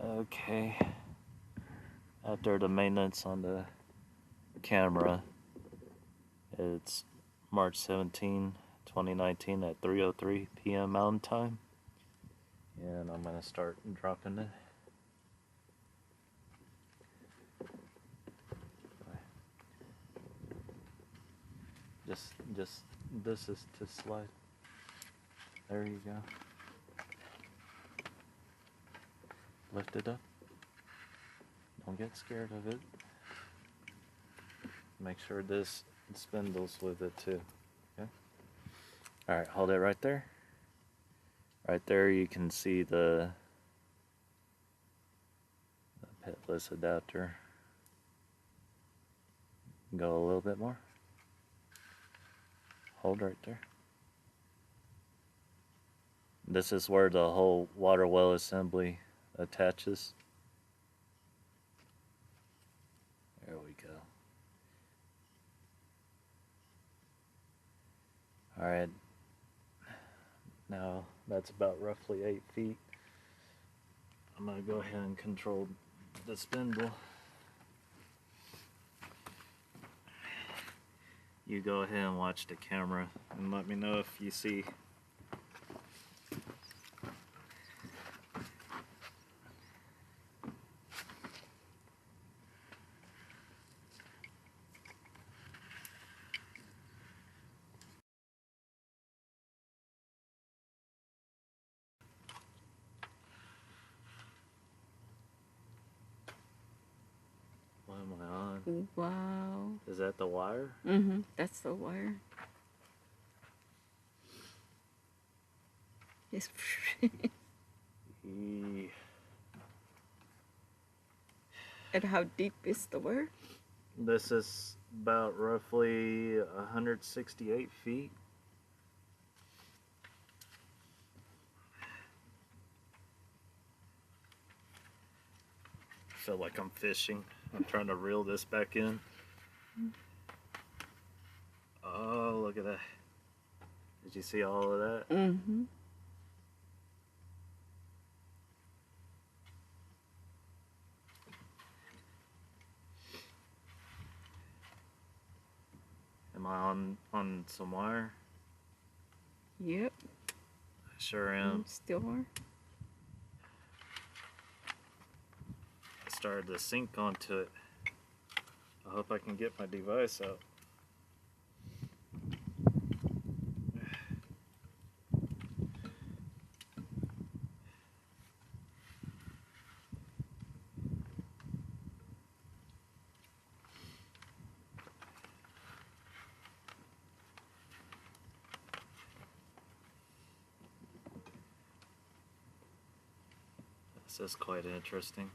Okay, after the maintenance on the camera, it's March 17, 2019 at 3:03 p.m. Mountain Time, and I'm gonna start dropping it. Just this is to slide. There you go. Lift it up. Don't get scared of it. Make sure this spindles with it too. Okay. All right, hold it right there. Right there, you can see the pitless adapter. Go a little bit more. Hold right there. This is where the whole water well assembly attaches. There we go. All right. Now that's about roughly 8 feet. I'm gonna go ahead and control the spindle. You go ahead and watch the camera and let me know if you see. What am I on? Wow. Is that the wire? Mm-hmm. That's the wire. Yes. And how deep is the wire? This is about roughly 168 feet. I feel like I'm fishing. I'm trying to reel this back in. Oh, look at that. Did you see all of that? Mm-hmm. Am I on some wire? Yep. I sure am. Still are. I started to sink onto it. I hope I can get my device out. This is quite interesting.